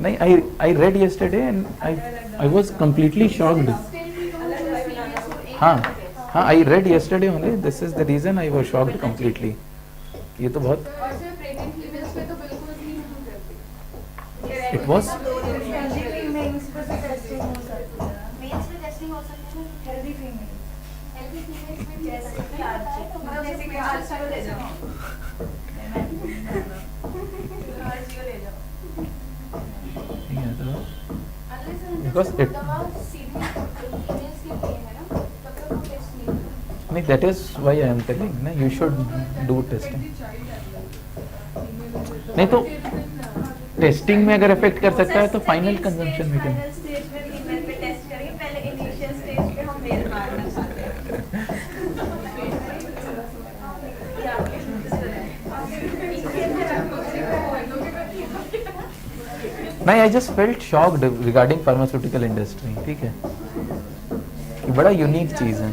नहीं, I read yesterday and I was completely shocked. हाँ हाँ, I read yesterday only. This is the reason I was shocked completely. ये तो बहुत. It was. Because it. नहीं, that is why I am telling ना, you should do testing. नहीं तो testing में अगर इफेक्ट कर सकता है तो फाइनल कंजम्पशन में क्यों? नहीं, I just felt shocked regarding pharmaceutical industry. ठीक है, कि बड़ा यूनिक चीज है.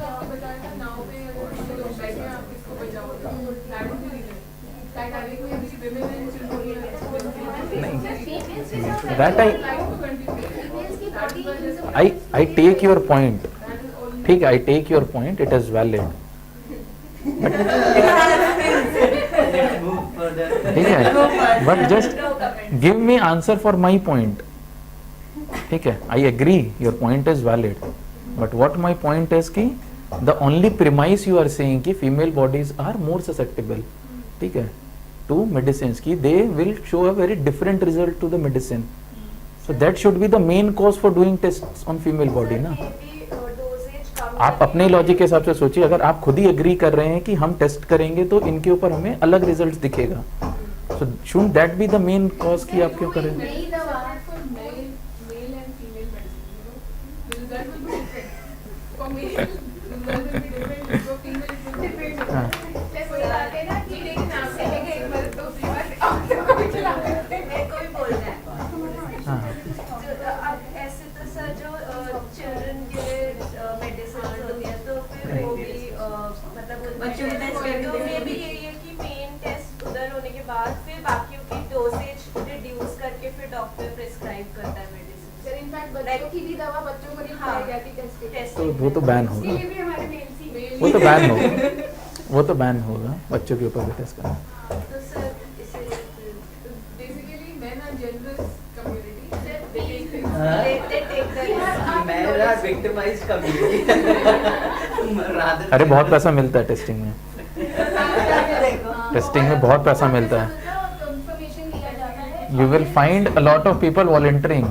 That I take your point. ठीक है, I take your point. It is valid. ठीक है, but just give me answer for my point. ठीक है, I agree your point is valid. But what my point is कि the only premise you are saying कि female bodies are more susceptible. ठीक है, to medicines की they will show a very different result to the medicine. So that should be the main cause for doing tests on female body ना. आप अपने logic के हिसाब से सोचिए, अगर आप खुद ही एग्री कर रहे हैं कि हम टेस्ट करेंगे तो इनके ऊपर हमें अलग रिजल्ट्स दिखेगा, so shouldn't that be the main cause कि आप क्यों करें? तो वो तो बैन होगा, वो तो बैन होगा, वो तो बैन होगा बच्चों के ऊपर भी टेस्ट करना. अरे बहुत पैसा मिलता है टेस्टिंग में. टेस्टिंग में बहुत पैसा मिलता है. You will find a lot of people volunteering.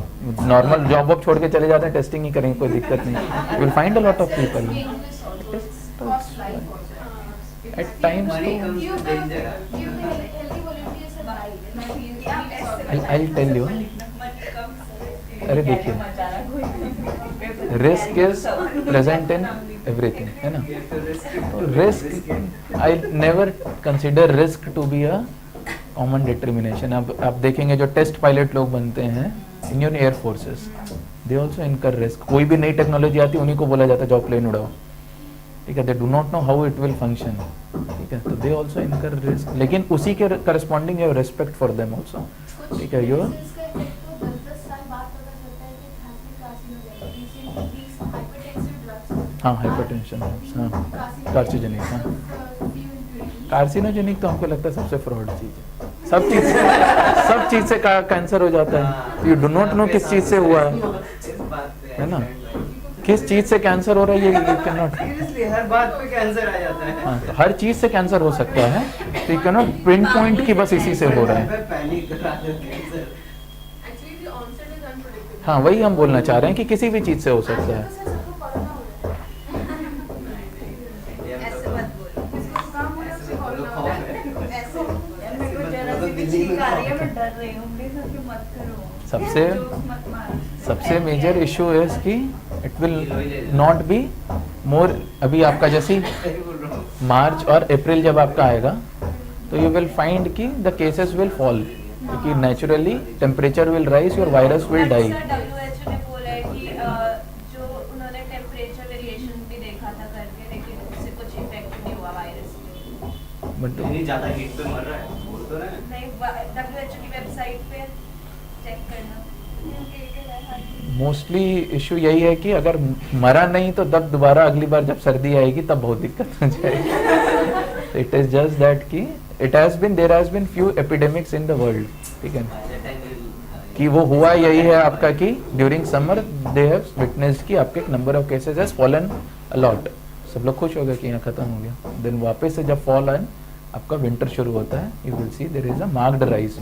Normal job वॉब छोड़ के चले जाते हैं, टेस्टिंग ही करेंगे, कोई दिक्कत नहीं. You will find a lot of people. At times I'll tell you. अरे देखिए, risk is present in everything, है ना. Risk, I never consider risk to be a common determination. अब आप देखेंगे जो टेस्ट पायलट लोग बनते हैं Indian air forces, they also incur risk. कोई भी नई टेक्नोलॉजी आती है उन्हीं को बोला जाता है जाओ प्लेन उड़ाओ. ठीक है, they do not know how it will function. ठीक है, तो दे ऑल्सो इनकर रिस्क, लेकिन उसी के corresponding you respect for them also. ठीक है, यू हाँ हाइपरटेंशन, हाँ कार्सिनोजेनिक. हाँ कार्सिनोजेनिक तो हमको लगता है सबसे फ्रॉड चीज है. सब चीज से कैंसर हो जाता है. यू डू नॉट नो किस चीज से हुआ है ना, किस चीज से कैंसर हो रहा है, ये कैन नॉट. हर बात पे कैंसर आ जाता है. हाँ, तो हर चीज से कैंसर हो सकता है, तो you can not pin point की बस इसी से हो रहा है. हाँ, वही हम बोलना चाह रहे हैं कि किसी भी चीज से हो सकता है. सबसे मेजर इशू है कि it will not be more. अभी आपका जैसे मार्च और अप्रैल जब आपका आएगा तो यू विल फाइंड कि द केसेस विल फॉल, क्योंकि naturally temperature will rise, your virus will die. But ज्यादा हीट पे मर रहा है, बोल तो रहे हैं. नहीं, WHO की वेबसाइट पे चेक करना. मोस्टली इशू यही है कि अगर मरा नहीं तो तब दोबारा अगली बार जब सर्दी आएगी तब बहुत दिक्कत हो जाएगी. इट इज जस्ट दैट कि there has been few epidemics in the world. ठीक है कि वो हुआ यही है आपका कि during summer they have witnessed कि आपके number of cases has fallen a lot. सब लोग खुश हो गए कि यहाँ खत्म हो गया. देन वापस से जब फॉल आए आपका विंटर शुरू होता है, you will see there is a marked rise.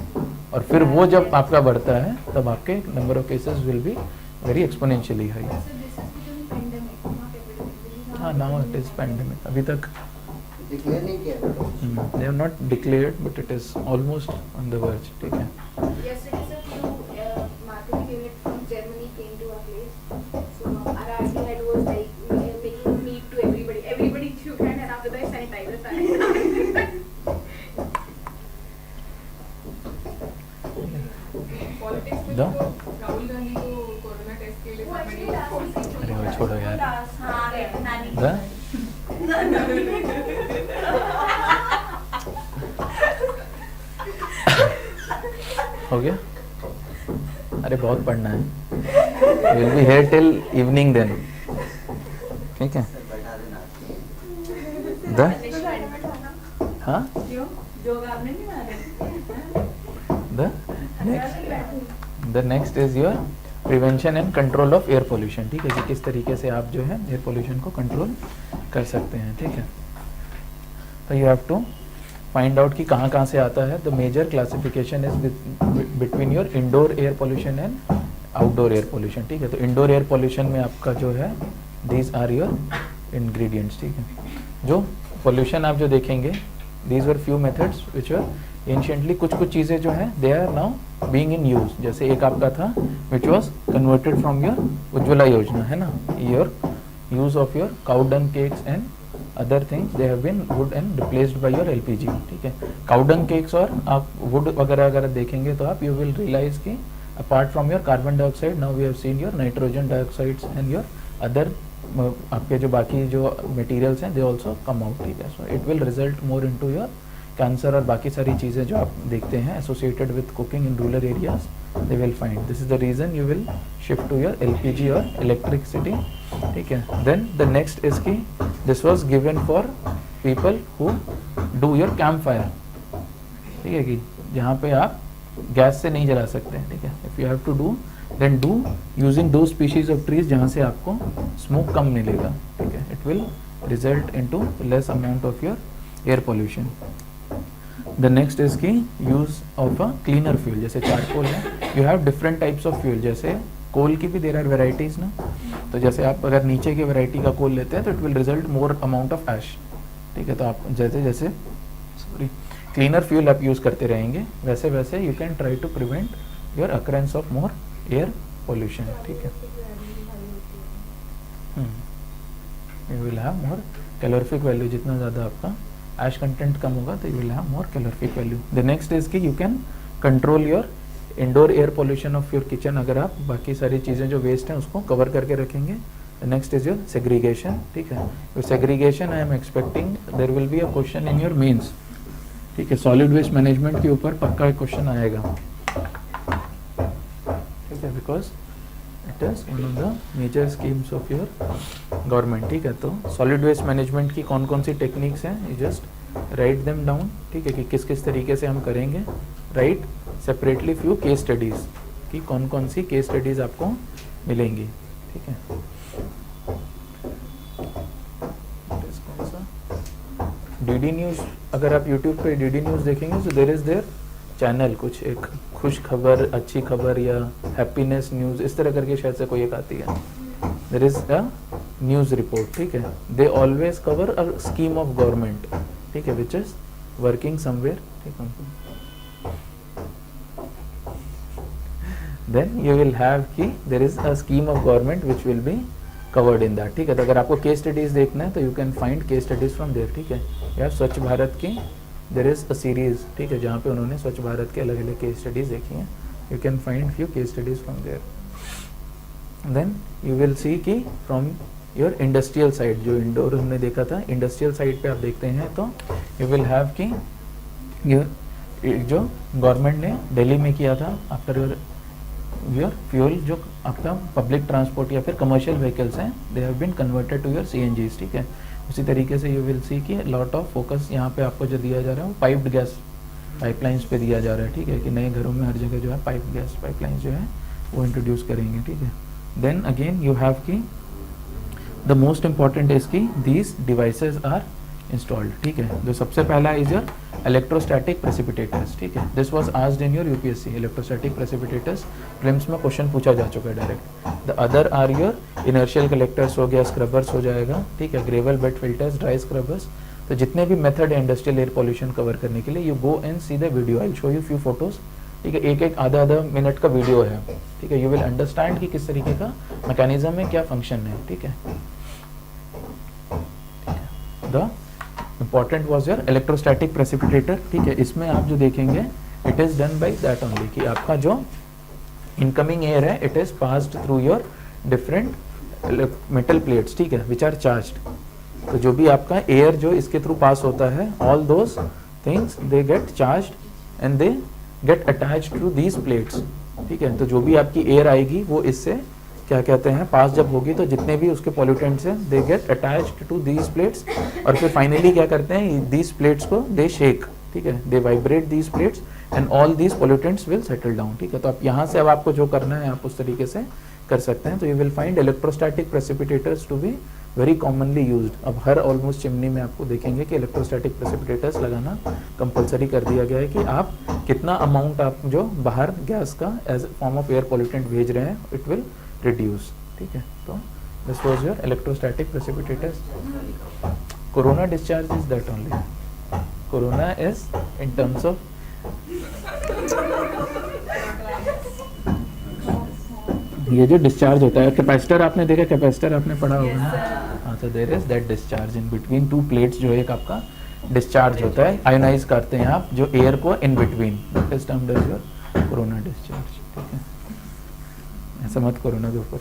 और फिर वो जब आपका बढ़ता है तब आपके number of cases will be very exponentially high. हाँ, नाउ इट इज पैंडेमिक. अभी तक डिक्लेयर नहीं किया. they have not declared but it is almost on the verge. ठीक है. Yesterday, sir, few marketing unit from Germany came to our place. So our RD head was like making meat to everybody. Everybody shook hand and after that sanitizer started. Politics में दो? तो राहुल गांधी को corona test के लिए submit अरे वो छोड़ो यार. द? हो गया. अरे बहुत पढ़ना है. Will be here till evening then. ठीक है. द? हाँ. The next is your prevention and control of air pollution. ठीक है कि किस तरीके से आप जो है एयर पोल्यूशन को कंट्रोल कर सकते हैं. ठीक है. तो you have to find out कि कहाँ कहाँ से आता है. The major classification is between your indoor air pollution and outdoor air pollution. ठीक है. तो इंडोर एयर पोल्यूशन में आपका जो है दीज आर योर इंग्रेडिएंट्स. ठीक है. जो पोल्यूशन आप जो देखेंगे these were few methods which were anciently. कुछ चीज़ें जो है they are now being in use. जैसे एक आपका था which was converted from your Ujjwala Yojana है ना. Your use of your cow dung cakes and other things they have been wood and replaced by your LPG. ठीक है. काउ डंग केक्स और आप वुड वगैरह अगर देखेंगे तो आप यू विल रियलाइज कि apart from your carbon dioxide now we have seen your nitrogen dioxides and your other आपके जो बाकी जो मटेरियल्स हैं दे ऑल्सो कम आउट. ठीक है. So it will result more into your cancer और बाकी सारी चीज़ें जो आप देखते हैं associated with cooking in rural areas they will find. This is the reason you will shift to your LPG और इलेक्ट्रिसिटी. ठीक है. देन द नेक्स्ट इज की this was given for people who do your camp fire. ठीक है कि जहाँ पे आप गैस से नहीं जला सकते. ठीक है. If you have to do then do using दो स्पीशीज ऑफ ट्रीज जहाँ से आपको स्मोक कम मिलेगा. ठीक है. It will result into less amount of your air pollution. The next is की use of a cleaner fuel. जैसे चारकोल है, you have different types of fuel. जैसे कोल की भी देर आर वेराइटीज ना. तो जैसे आप अगर नीचे की वैरायटी का कोल लेते हैं तो it will result more amount of ash. ठीक है. तो आप जैसे जैसे क्लीनर फ्यूल आप यूज करते रहेंगे वैसे वैसे you can try to prevent your occurrence of more air pollution. ठीक है. You will have more calorific value. जितना ज़्यादा आपका ऐश कंटेंट कम होगा तो you will have more calorific value. The next is कि you can control your indoor air pollution of your kitchen. अगर आप बाकी सारी चीज़ें जो वेस्ट हैं उसको कवर करके रखेंगे. The next is your segregation. ठीक है. Your segregation I am expecting there will be a question in your mains. ठीक है. सॉलिड वेस्ट मैनेजमेंट के ऊपर पक्का एक क्वेश्चन आएगा. ठीक है. Because it is one of the major schemes of your government. ठीक है. तो सॉलिड वेस्ट मैनेजमेंट की कौन कौन सी टेक्निक्स हैं, you just write them down. ठीक है. कि किस किस तरीके से हम करेंगे. Write separately few case studies कि कौन कौन सी केस स्टडीज़ आपको मिलेंगी. ठीक है. डीडी न्यूज़ अगर आप यूट्यूब पे डीडी न्यूज़ देखेंगे तो देयर इज़ देयर चैनल कुछ एक खुश खबर, अच्छी खबर या हैप्पीनेस न्यूज़ इस तरह करके शायद से कोई एक आती है. There is a news report. ठीक है. They always cover a scheme of government. ठीक है. Which is working somewhere. ठीक है. then you will have कि there is a scheme of government which will be covered in that. ठीक है. तो अगर आपको केस स्टडीज देखना है तो you can find case studies from there. ठीक है. या स्वच्छ भारत की there is a series. ठीक है. जहाँ पे उन्होंने स्वच्छ भारत के अलग अलग केस स्टडीज देखी हैं. you can find few case studies from there. then you will see कि from your industrial side जो इंडोर हमने देखा था इंडस्ट्रियल साइड पे आप देखते हैं तो you will have कि जो गवर्नमेंट ने दिल्ली में किया था आफ्टर योर योर फ्यूल जो आपका पब्लिक ट्रांसपोर्ट या फिर कमर्शियल व्हीकल्स हैं, they have been converted to your CNGs, ठीक है। उसी तरीके से यू विल सी कि लॉट ऑफ फोकस यहाँ पे आपको जो दिया जा रहा है वो पाइप्ड गैस पाइपलाइंस पे दिया जा रहा है, ठीक है, कि नए घरों में हर जगह जो है पाइप गैस पाइपलाइंस जो है वो इंट्रोड्यूस करेंगे, ठीक है। देन अगेन यू हैव की द मोस्ट इंपॉर्टेंट इज की दीज डिवाइसेज आर इंस्टॉल्ड, ठीक है। जो सबसे पहला इज योर इलेक्ट्रोस्टैटिक प्रेसिपिटेटर्स, ठीक है। This was asked in your UPSC electrostatic precipitators, prelims में क्वेश्चन पूछा जा चुका है direct. The other are your inertial collectors हो गया, स्क्रबर्स हो जाएगा, ठीक है, gravel bed filters, dry scrubbers. तो जितने भी मेथड है इंडस्ट्रियल एयर पॉल्यूशन कवर करने के लिए, you go and see the video, I show you few photos, ठीक है। एक एक आधा आधा मिनट का वीडियो है, ठीक है। यू विल अंडरस्टैंड कि किस तरीके का मैकेनिज्म है, क्या फंक्शन है, ठीक है। The important was your electrostatic precipitator, ठीक है। इसमें आप जो देखेंगे it is done by that only, कि आपका जो इनकमिंग एयर है it is passed through your different metal plates, ठीक है, विच आर चार्ज्ड। तो जो भी आपका एयर जो इसके थ्रू पास होता है, all those things they get charged and they get attached to these plates, ठीक है। तो जो भी आपकी एयर आएगी वो इससे क्या कहते हैं पास जब होगी, तो जितने भी उसके पॉल्यूटेंट्स हैं they get attached to these plates, और फिर फाइनली क्या करते हैं दीज प्लेट्स को दे शेक, ठीक है, they vibrate these plates and all these pollutants will settle down, ठीक है। तो आप यहाँ से अब आपको जो करना है आप उस तरीके से कर सकते हैं। तो you will find electrostatic precipitators to be very commonly used. अब हर ऑलमोस्ट चिमनी में आपको देखेंगे कि इलेक्ट्रोस्टैटिक प्रेसिपिटेटर्स लगाना कंपलसरी कर दिया गया है, कि आप कितना अमाउंट आप जो बाहर गैस का as form of air pollutant भेज रहे हैं इट विल रिड्यूस, ठीक है। तो this was your electrostatic precipitators. Corona discharge is that only, corona is in terms of ये जो डिस्चार्ज होता है, कैपेसिटर आपने देखा, कैपेसिटर आपने पढ़ा होगा ना, हाँ। तो there is that discharge in between two plates, जो एक आपका डिस्चार्ज होता है, आयोनाइज करते हैं आप जो एयर को in between, that is termed as your corona discharge, ठीक है। ऐसा मत कोरोना के ऊपर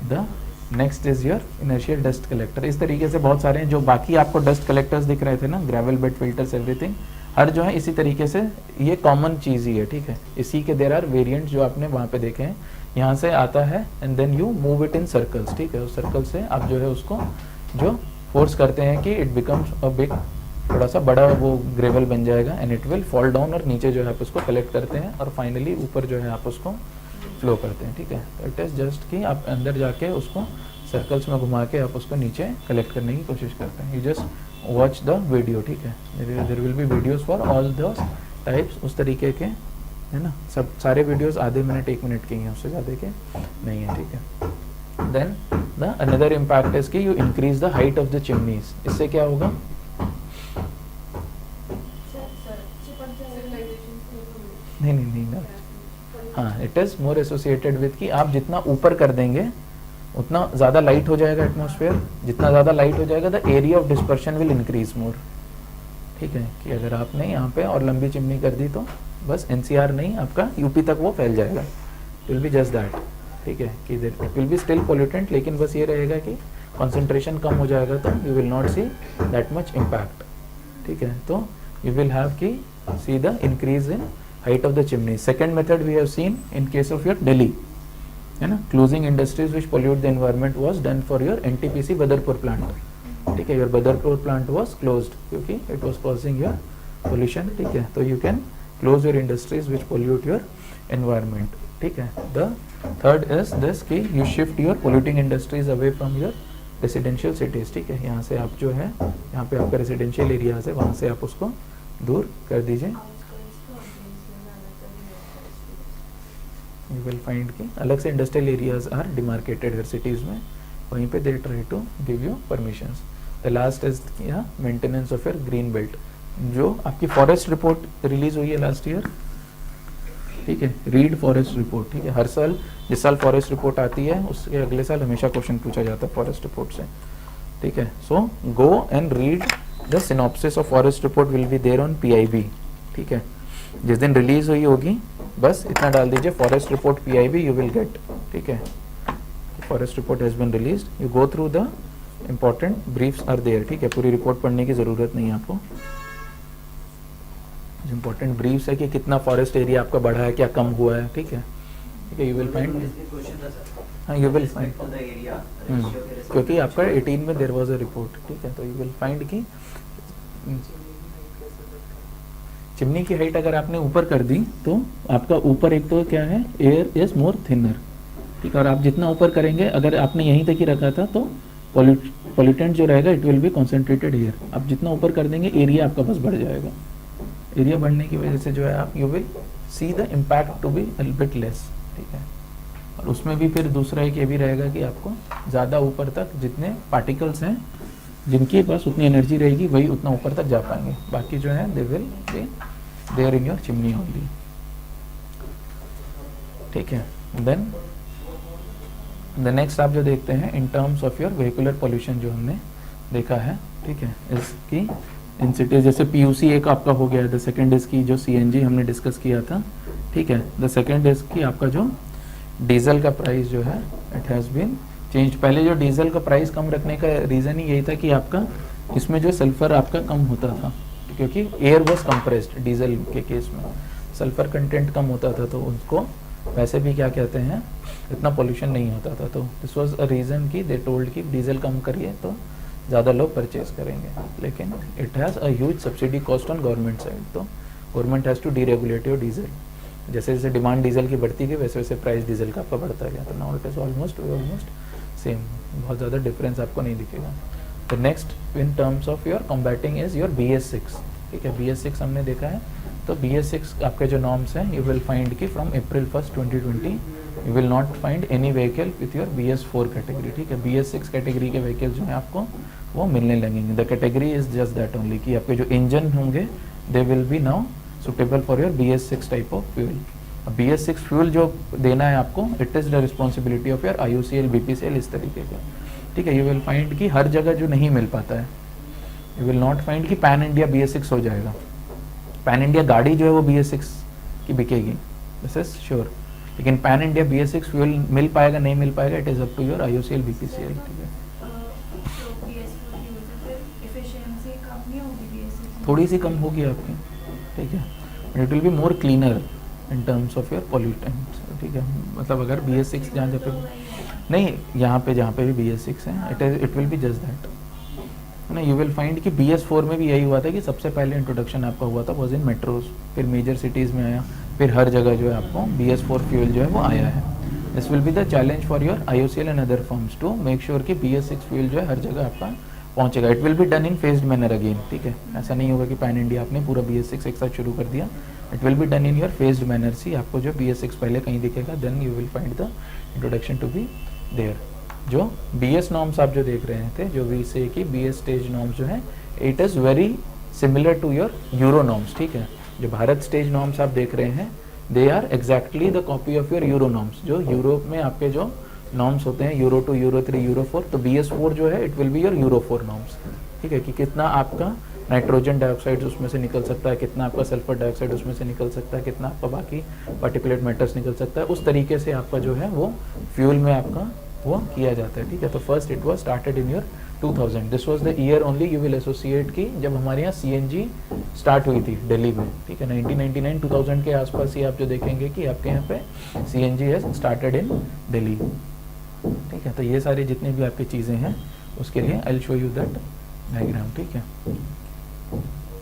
the next is your inertial dust collector. इस तरीके से बहुत सारे हैं जो बाकी आपको डस्ट कलेक्टर्स दिख रहे थे ना, ग्रेवल बेड फिल्टर्स एवरीथिंग, हर जो है इसी तरीके से ये कॉमन चीज़ ही है, ठीक है। इसी के देर आर वेरिएंट्स जो आपने वहाँ पे देखे हैं, यहाँ से आता है and then you move it in circles, ठीक है। उस सर्कल से आप जो है उसको जो फोर्स करते हैं कि इट बिकम्स अ बिग, थोड़ा सा बड़ा वो ग्रेवल बन जाएगा and it will fall down, और नीचे जो है आप उसको कलेक्ट करते हैं और फाइनली ऊपर जो है आप उसको फ्लो करते हैं, ठीक है। तो इट इज़ जस्ट कि आप अंदर जाके उसको सर्कल्स में घुमा के आप उसको नीचे कलेक्ट करने की कोशिश करते हैं। You just watch the video, ठीक है। There will be videos for all those types, उस तरीके के, है ना। सब सारे वीडियोस आधे मिनट 1 मिनट के हैं, उससे ज़्यादा के नहीं है, ठीक है। Then the another impact is कि you increase the height of the chimneys. इससे क्या होगा, नहीं ना, हाँ, it is more associated with कि आप जितना ऊपर कर देंगे उतना ज़्यादा लाइट हो जाएगा एटमॉस्फेयर, जितना ज़्यादा लाइट हो जाएगा the area of dispersion will increase more, ठीक है। कि अगर आपने यहाँ पे और लंबी चिमनी कर दी तो बस NCR नहीं, आपका UP तक वो फैल जाएगा, it will be just that, ठीक है। कि it will be still pollutant, लेकिन बस ये रहेगा कि कॉन्सेंट्रेशन कम हो जाएगा, तो you will not see that much impact, ठीक है। तो यू विल हैव की see the increase in height of the chimney. Second method we have seen in case of your Delhi, है ना, closing industries which pollute the environment was done for your NTPC Badarpur plant, ठीक है। Your Badarpur plant was closed क्योंकि it was causing your pollution, ठीक है। तो you can close your industries which pollute your environment, ठीक है। The third is this कि you shift your polluting industries away from your residential cities, ठीक है। यहाँ से आप जो है, यहाँ पे आपका residential areas है, वहाँ से आप उसको दूर कर दीजिए। You will find कि अलग से इंडस्ट्रियल एरियाज आर डिमार्केटेड हर सिटीज़ में, वहीं पे they try to give you permissions. The last is maintenance of your green belt. जो आपकी फॉरेस्ट रिपोर्ट रिलीज हुई है लास्ट ईयर, ठीक है, रीड फॉरेस्ट रिपोर्ट, ठीक है। हर साल जिस साल फॉरेस्ट रिपोर्ट आती है उसके अगले साल हमेशा क्वेश्चन पूछा जाता है फॉरेस्ट रिपोर्ट से, ठीक है। So go and read the synopsis of forest report will be there on PIB, ठीक है। जिस दिन रिलीज हुई होगी बस इतना डाल दीजिए, forest report PIB you will get, ठीक है। Forest report has been released, you go through the important briefs are there, ठीक है। पूरी रिपोर्ट पढ़ने की ज़रूरत नहीं है आपको। इंपॉर्टेंट ब्रीफ्स है कि कितना फॉरेस्ट एरिया आपका बढ़ा है, क्या कम हुआ है, ठीक है, यू विल फाइंड, क्वेश्चन था सर, हाँ you will find, to the area क्योंकि आपका 18 में देयर वाज अ रिपोर्ट, ठीक है, तो यू विल फाइंड कि चिमनी की हाइट अगर आपने ऊपर कर दी तो आपका ऊपर एक तो क्या है, एयर इज मोर थिनर, ठीक है, और आप जितना ऊपर करेंगे, अगर आपने यहीं तक ही रखा था तो पॉल्यूटेंट जो रहेगा it will be concentrated air, आप जितना ऊपर कर देंगे एरिया आपका बस बढ़ जाएगा, एरिया बढ़ने की वजह से जो है आप you will see the impact to be a bit less, ठीक है, और उसमें भी फिर दूसरा एक ये भी रहेगा कि आपको ज़्यादा ऊपर तक जितने पार्टिकल्स हैं जिनके पास उतनी एनर्जी रहेगी वही उतना ऊपर तक जा पाएंगे, बाकी जो है they will be there in your chimney only, ठीक है। देन द नेक्स्ट आप जो देखते हैं in terms of your vehicular pollution जो हमने देखा है, ठीक है, इसकी इन सिटीज जैसे पीयूसी एक आपका हो गया है, द सेकंड इसकी जो सीएनजी हमने डिस्कस किया था, ठीक है, द सेकंड इसकी आपका जो डीजल का प्राइस जो है इट हैज़ बीन चेंज, पहले जो डीजल का प्राइस कम रखने का रीज़न ही यही था कि आपका इसमें जो सल्फर आपका कम होता था, क्योंकि एयर वॉज कंप्रेस्ड, डीजल के केस में सल्फर कंटेंट कम होता था, तो उसको वैसे भी क्या कहते हैं इतना पोल्यूशन नहीं होता था, तो दिस वाज अ रीज़न कि दे टोल्ड कि डीजल कम करिए तो ज़्यादा लोग परचेज करेंगे, लेकिन it has a huge subsidy cost on government side, तो government has to deregulate your diesel, जैसे जैसे डिमांड डीजल की बढ़ती गई वैसे वैसे प्राइस डीजल का आपका बढ़ता गया, तो now it is almost same, बहुत ज़्यादा डिफरेंस आपको नहीं दिखेगा। तो next in terms of your combating is your BS6, ठीक है, BS6 हमने देखा है, तो BS6 आपके जो नॉर्म्स हैं यू विल फाइंड कि from April 1, 2020 you will not find any vehicle with your BS4 category, ठीक है, BS6 कैटेगरी के व्हीकल जो हैं आपको वो मिलने लगेंगे, the category is just that only कि आपके जो इंजन होंगे दे will B now suitable for your BS6 type of fuel. BS6 fuel जो देना है आपको it is the responsibility of your IOCL BPCL इस तरीके का, ठीक है, यू विल फाइंड कि हर जगह जो नहीं मिल पाता है, यू विल नॉट फाइंड कि पैन इंडिया BS6 हो जाएगा, पैन इंडिया गाड़ी जो है वो BS6 की बिकेगी, दिस इज श्योर, लेकिन पैन इंडिया BS6 फ्यूल मिल पाएगा नहीं मिल पाएगा it is up to your IOCL BPCL, ठीक है, थोड़ी सी कम होगी आपकी, ठीक है, it will be more cleaner in terms of your pollutants, ठीक है, मतलब अगर BS6 जहाँ पे नहीं, यहाँ पे जहाँ पे भी BS6 है it will be just that, है ना, यू विल फाइंड कि BS4 में भी यही हुआ था कि सबसे पहले इंट्रोडक्शन आपका हुआ था वॉज इन मेट्रोज, फिर मेजर सिटीज़ में आया, फिर हर जगह जो है आपको BS4 फ्यूल जो है वो आया है। This will be the challenge for your IOCL and other firms to make sure कि BS6 फ्यूल जो है हर जगह आपका पहुंचेगा, it will be done in phased manner again, ठीक है, ऐसा नहीं होगा कि पैन इंडिया आपने पूरा BS6 एक साथ शुरू कर दिया, it will be done in your phased manner, see आपको जो BS6 पहले कहीं दिखेगा then you will find the introduction to be there. जो BS नॉर्म्स आप जो देख रहे थे, जो वी से कि BS स्टेज नॉर्म्स जो है it is very similar to your Euro norms, ठीक है, जो भारत स्टेज नॉर्म्स आप देख रहे हैं they are exactly the copy of your Euro norms, जो यूरोप में आपके जो नॉर्म्स होते हैं यूरो 2, यूरो 3, यूरो 4, तो BS4 जो है it will be your euro 4 norms, ठीक है, कि कितना आपका नाइट्रोजन डाइऑक्साइड उसमें से निकल सकता है, कितना आपका सल्फर डाइऑक्साइड उसमें से निकल सकता है, कितना आपका बाकी पार्टिकुलेट मैटर्स निकल सकता है, उस तरीके से आपका जो है वो फ्यूल में आपका वो किया जाता है, ठीक है। तो first it was started in your 2000, this was the year only you will associate की जब हमारे यहाँ CNG स्टार्ट हुई थी दिल्ली में, ठीक है, 1999 2000 के आसपास ही आप जो देखेंगे कि आपके यहाँ पे CNG has started in Delhi, ठीक है। तो ये सारी जितनी भी आपकी चीज़ें हैं उसके लिए I will show you that diagram, ठीक है।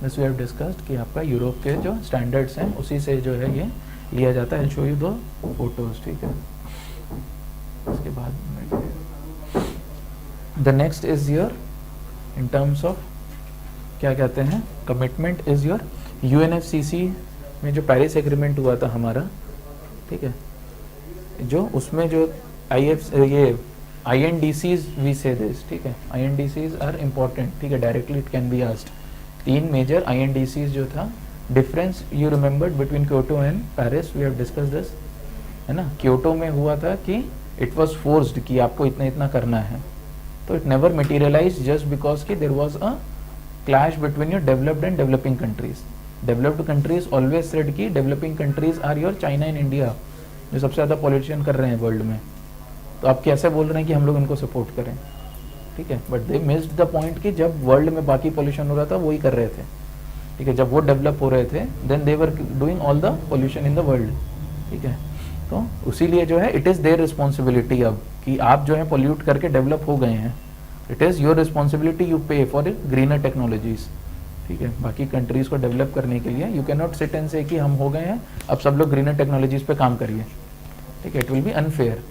दिस वी हैव डिस्कस्ड कि आपका यूरोप के जो स्टैंडर्ड्स हैं उसी से जो है ये लिया जाता है, आई विल शो यू दो फोटोज, ठीक है। उसके बाद the next is your in terms of क्या कहते हैं कमिटमेंट इज योर UNFCC में जो पेरिस एग्रीमेंट हुआ था हमारा, ठीक है, जो उसमें जो ये INDCs वी से दिस, ठीक है, INDCs आर इम्पॉर्टेंट, ठीक है, directly it can be asked, 3 major INDCs जो था, difference you remembered between Kyoto and Paris, we have discuss this, है ना। क्योटो में हुआ था कि इट वाज फोर्स्ड कि आपको इतना इतना करना है, तो it never materialize just because कि there was a clash between your developed and developing countries. Developed countries always said कि developing countries are your China and India, जो सबसे ज़्यादा पॉल्यूशन कर रहे हैं वर्ल्ड में, तो आप कैसे बोल रहे हैं कि हम लोग इनको सपोर्ट करें, ठीक है, but they missed the point कि जब वर्ल्ड में बाकी पॉल्यूशन हो रहा था वही कर रहे थे, ठीक है, जब वो डेवलप हो रहे थे then they were doing all the pollution in the world, ठीक है। तो उसीलिए जो है इट इज़ देयर रिस्पॉन्सिबिलिटी अब कि आप जो है पोल्यूट करके डेवलप हो गए हैं, it is your responsibility, you पे फॉर ग्रीनर टेक्नोलॉजीज, ठीक है। बाकी कंट्रीज को डेवलप करने के लिए you can not sit and से कि हम हो गए हैं अब सब लोग ग्रीनर टेक्नोलॉजीज पे काम करिए, ठीक है, it will be unfair.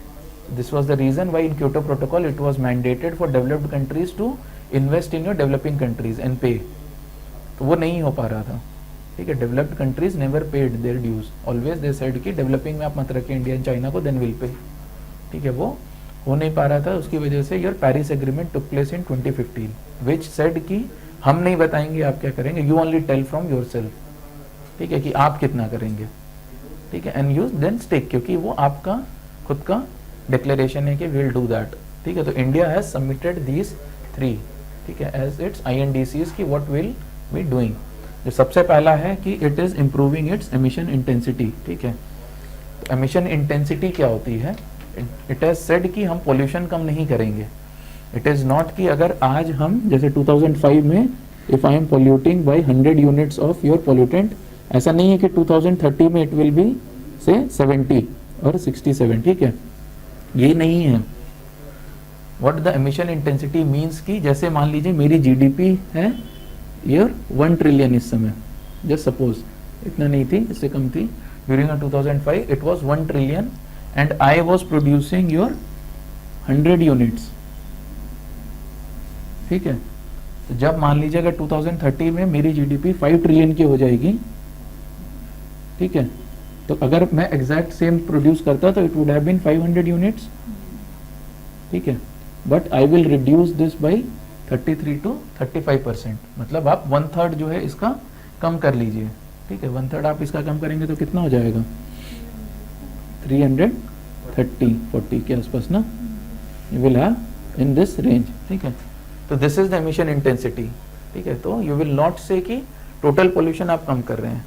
This was the reason why in Kyoto protocol it was mandated for developed countries to invest in your developing countries and pay, तो वो नहीं हो पा रहा था, ठीक है। Developed countries never paid their dues, always they said कि डेवलपिंग में आप मत रखिए इंडिया एंड चाइना को, देन विल पे, ठीक है। वो हो नहीं पा रहा था, उसकी वजह से your Paris agreement took place in 2015 which said कि हम नहीं बताएंगे आप क्या करेंगे, you only tell from your self, ठीक है, कि आप कितना करेंगे, ठीक है, एंड यू देन स्टिक, क्योंकि वो आपका खुद का डिक्लेरेशन है कि विल डू दैट, ठीक है। तो इंडिया हैज सबमिटेड दीज 3, ठीक है, एज इट्स INDCs की व्हाट विल बी डूइंग। जो सबसे पहला है कि it is improving it's emission intensity, ठीक है। तो एमिशन इंटेंसिटी क्या होती है, इट हैज सेड कि हम पोल्यूशन कम नहीं करेंगे, इट इज नॉट कि अगर आज हम जैसे 2005 में if I am polluting by 100 units of your pollutant, ऐसा नहीं है कि 2030 में इट विल बी से 70 और 67, ठीक है, ये नहीं है। What the emission intensity means कि जैसे मान लीजिए मेरी GDP है योर 1 ट्रिलियन इस समय, जस्ट सपोज, इतना नहीं थी, इससे कम थी, during 2005 it was 1 trillion and I was producing your 100 units, ठीक है। तो जब मान लीजिए अगर 2030 में मेरी GDP 5 ट्रिलियन की हो जाएगी, ठीक है, तो अगर मैं एग्जैक्ट सेम प्रोड्यूस करता तो it would have been 500 units, ठीक है, but I will reduce this by 33 to 35%, मतलब आप 1/3 जो है इसका कम कर लीजिए, ठीक है, 1/3 आप इसका कम करेंगे तो कितना हो जाएगा 330-40 के आसपास ना, you will have in this range, ठीक है। तो this is the emission intensity, ठीक है। तो यू विल नॉट से कि टोटल पोल्यूशन आप कम कर रहे हैं,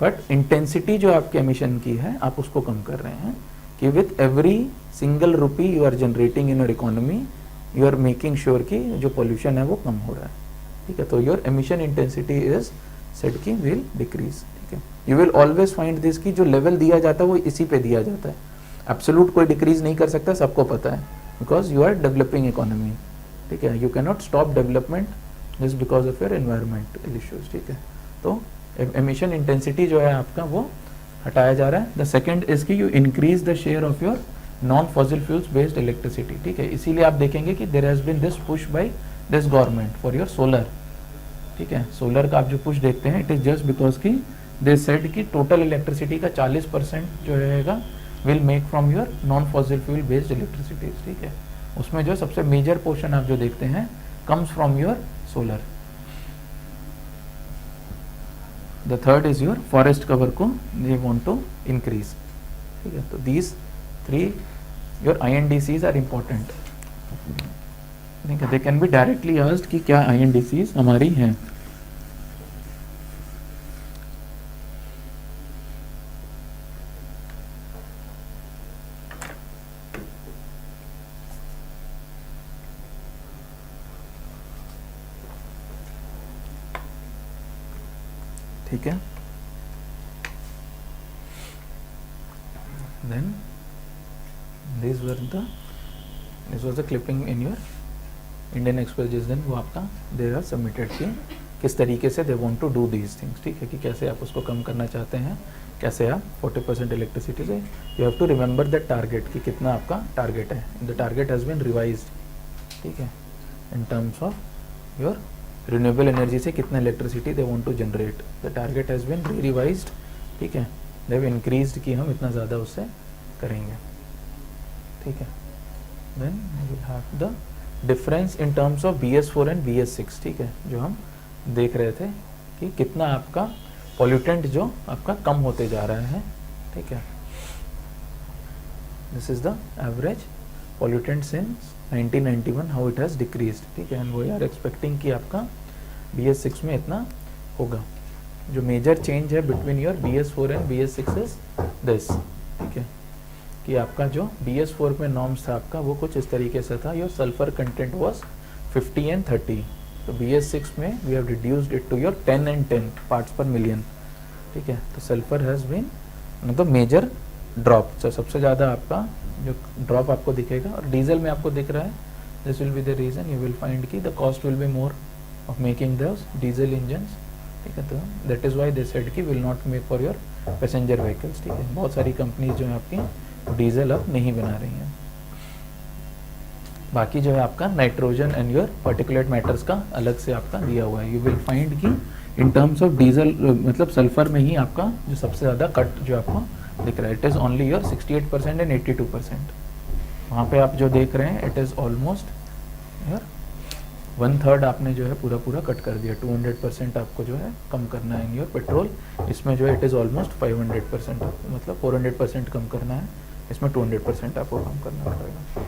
बट इंटेंसिटी जो आपके एमिशन की है आप उसको कम कर रहे हैं, कि with every single rupee you are generating in your economy you are making sure कि जो पोल्यूशन है वो कम हो रहा है, ठीक है। तो your emission intensity is set की विल डिक्रीज, ठीक है। You will always find this कि जो लेवल दिया जाता है वो इसी पे दिया जाता है, एब्सोल्यूट कोई डिक्रीज नहीं कर सकता, सबको पता है, because you are developing economy, ठीक है। You can not stop development just because of your environmental issues, ठीक है। तो एमिशन इंटेंसिटी जो है आपका वो हटाया जा रहा है। द सेकेंड इज कि you increase the share of your non fossil fuels based electricity, ठीक है। इसीलिए आप देखेंगे कि there has been this push by this government for your solar, ठीक है। सोलर का आप जो पुश देखते हैं इट इज जस्ट बिकॉज कि दे सेड कि टोटल इलेक्ट्रिसिटी का 40% जो रहेगा will make from your non fossil fuel based electricity, ठीक है। उसमें जो सबसे मेजर पोर्शन आप जो देखते हैं comes from your solar. The third is your forest cover को दे वांट टू इंक्रीज, ठीक है। तो these 3 your INDCs are important, ठीक है। They can be directly asked कि क्या INDCs हमारी हैं। ठीक है, then this was the clipping in your Indian Express जिस दिन वो आपका they are submitted कि किस तरीके से they want to do these things, ठीक है, कि कैसे आप उसको कम करना चाहते हैं, कैसे आप 40% इलेक्ट्रिसिटी से, you have to remember the target कि कितना आपका टारगेट है, the target has been revised, ठीक है, in terms of your renewable energy से कितना electricity they want to generate, the target has been re-revised, ठीक है, they have increased कि हम इतना ज़्यादा उससे करेंगे, ठीक है। then we will have the difference in terms of BS4 and BS6, ठीक है, जो हम देख रहे थे कि कितना आपका पॉल्यूटेंट जो आपका कम होते जा रहा है, ठीक है। This is the average pollutant since 1991 how it has decreased, ठीक है, एंड वी आर एक्सपेक्टिंग कि आपका BS6 में इतना होगा। जो मेजर चेंज है between your BS4 and BS6 is this, ठीक है, कि आपका जो BS4 में नॉर्म्स था आपका वो कुछ इस तरीके से था, your sulphur content was 50 and 30, तो BS6 में we have reduced it to your 10 and 10 parts per million, ठीक है। तो सल्फर हैज़ बीन मतलब मेजर ड्रॉप, तो सबसे ज़्यादा आपका जो ड्रॉप आपको दिखेगा, और डीजल में आपको दिख रहा है, this will be the reason you will find की the cost will be more of making those diesel engines, ठीक है। तो that is why they said की will not make for your passenger vehicles, ठीक है। बहुत सारी कंपनीज जो है आपकी डीजल अब नहीं बना रही हैं। बाकी जो है आपका nitrogen and your particulate matters का अलग से आपका दिया हुआ है। यू विल फाइंड कि इन टर्म्स ऑफ डीजल मतलब सल्फर में ही आपका जो सबसे ज़्यादा कट जो आपको दिख रहा है, it is only your 68% and 82%। वहाँ पे आप जो देख रहे हैं इट इज़ ऑलमोस्ट योर 1/3 आपने जो है पूरा पूरा कट कर दिया। 200% आपको जो है कम करना है इन योर पेट्रोल, इसमें जो है इट इज़ ऑलमोस्ट 500%, मतलब 400% कम करना है, इसमें 200% आपको कम करना पड़ेगा,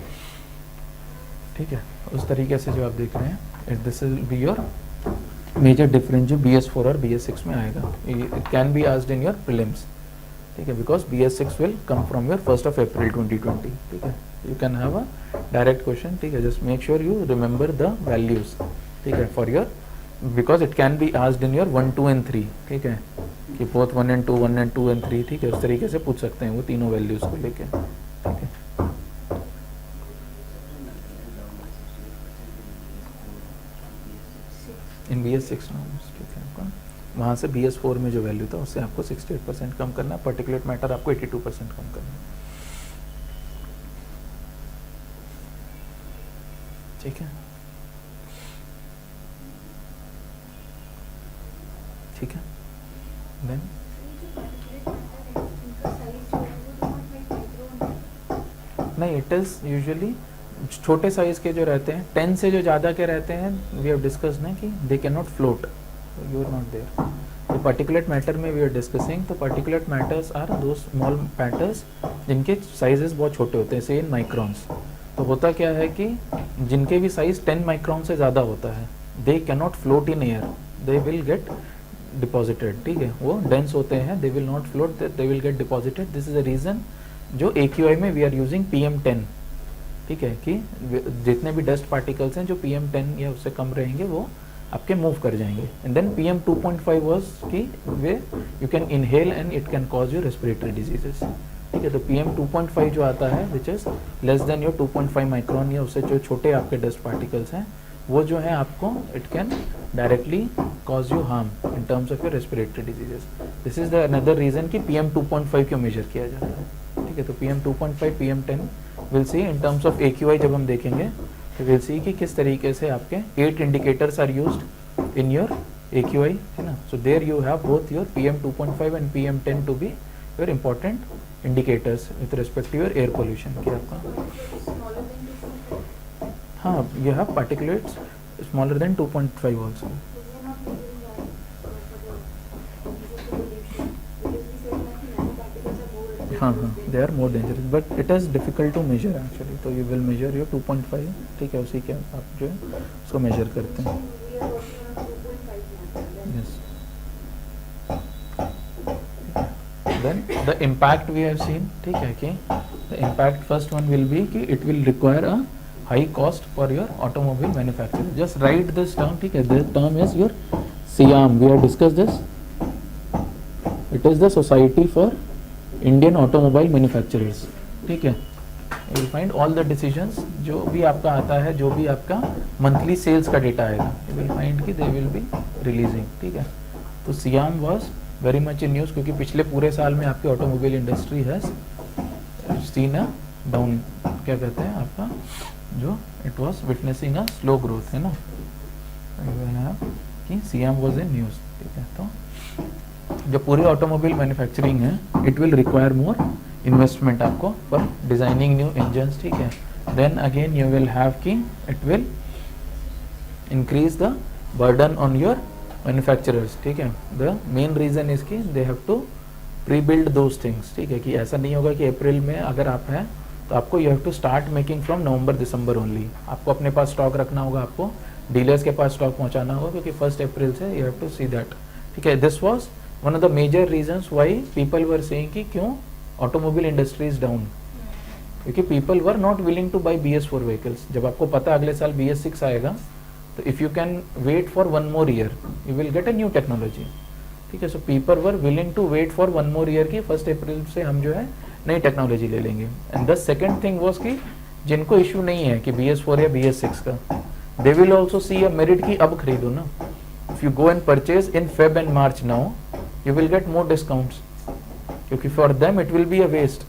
ठीक है। उस तरीके से जो आप देख रहे हैं this will be your major difference जो BS4 और BS6 में आएगा। It can be asked in your prelims, ठीक है, because BS6 will come from your 1st of April 2020, ठीक है। You can have a direct question, ठीक है, just make sure you remember the values, ठीक है, for your, because it can be asked in your 1, 2 and 3, ठीक है, कि both 1 and 2, 1 and 2 and 3, ठीक है, उस तरीके से पूछ सकते हैं वो तीनों वैल्यूज को लेके, ठीक है। इन BS6 नॉर्म्स, ठीक है, आपका वहाँ से BS4 में जो वैल्यू था उससे आपको 68% कम करना है, पर्टिकुलेट मैटर आपको 82% कम करना है, ठीक है, ठीक है। देन नहीं, इट इज़ यूजुअली छोटे साइज के जो रहते हैं 10 से जो ज़्यादा के रहते हैं, वी हैव डिस्कस्ड ना कि they can not float, you are not there. तो पार्टिकुलेट मैटर में वी आर डिस्कसिंग, तो पार्टिकुलेट मैटर्स आर दो स्मॉल मैटर्स जिनके साइजेस बहुत छोटे होते हैं, से इन माइक्रॉन्स। तो होता क्या है कि जिनके भी साइज 10 माइक्रॉन से ज़्यादा होता है, they can not float in air, they will get deposited, ठीक है, वो डेंस होते हैं, they will not float, they will get deposited. This is a reason जो AQI में वी आर यूजिंग PM10, ठीक है, कि जितने भी डस्ट पार्टिकल्स हैं जो PM10 या उससे कम रहेंगे वो आपके मूव कर जाएंगे। एंड देन PM2.5 वाज कि way you can inhale and it can cause your respiratory diseases, ठीक है। तो PM2.5 जो आता है which is less than your 2.5 micron या उससे जो छोटे आपके डस्ट पार्टिकल्स हैं, वो जो है आपको it can directly cause you harm in terms of your respiratory diseases. This is the another reason कि PM2.5 क्यों मेजर किया जाता है, ठीक है। तो PM2.5 PM10 will see in terms of AQI जब हम देखेंगे तो विल सी कि किस तरीके से आपके 8 indicators are used in your AQI, है ना। So there you have both your PM2.5 and PM10 to be your important indicators with respect to your air pollution की आपका। हाँ, you have particulates smaller than 2.5 also. हाँ हाँ, they are more dangerous but it is difficult to measure actually. तो you will measure your 2.5, ठीक है, उसी के आप जो है उसको मेजर करते हैं। Yes, then the impact we have seen, ठीक है, कि the impact first one will be कि it will require a high cost for your automobile manufacturer. Just write this term, ठीक है, this term is your SIAM, we have discuss this, it is the society for Indian automobile manufacturers, ठीक है। You will find all the decisions जो भी आपका आता है, जो भी आपका मंथली सेल्स का डेटा आएगा, यू विल फाइंड कि दे विल बी रिलीजिंग, ठीक है। तो SIAM was very much in news क्योंकि पिछले पूरे साल में आपकी automobile industry has seen a down, क्या कहते हैं आपका, जो it was witnessing a slow growth, है ना। कि SIAM वाज इन न्यूज़, ठीक है। तो जो पूरी ऑटोमोबाइल मैन्युफैक्चरिंग है, it will require more investment आपको फॉर डिजाइनिंग न्यू इंजन्स, ठीक है। Then again you will have कि it will increase the burden on your manufacturers, ठीक है। द मेन रीजन इज कि they have to pre build those things, ठीक है, कि ऐसा नहीं होगा कि अप्रैल में अगर आप हैं तो आपको you have to start making from November December only. आपको अपने पास स्टॉक रखना होगा, आपको डीलर्स के पास स्टॉक पहुंचाना होगा क्योंकि 1 अप्रैल से you have to see that, ठीक है। This was one of the major reasons why people were saying कि क्यों ऑटोमोबाइल इंडस्ट्री इज डाउन, क्योंकि people were not willing to buy BS4 vehicles. जब आपको पता अगले साल BS6 आएगा तो if you can wait for 1 more year you will get a new technology. ठीक है, so people were willing to wait for 1 more year की 1 अप्रैल से हम जो है नई टेक्नोलॉजी ले लेंगे. And the second thing was कि जिनको इशू नहीं है कि BS4 या BS6 का, they will also see a merit की अब खरीदो ना. If you go and purchase in Feb and March now, you will get more discounts, क्योंकि for them it will be a waste.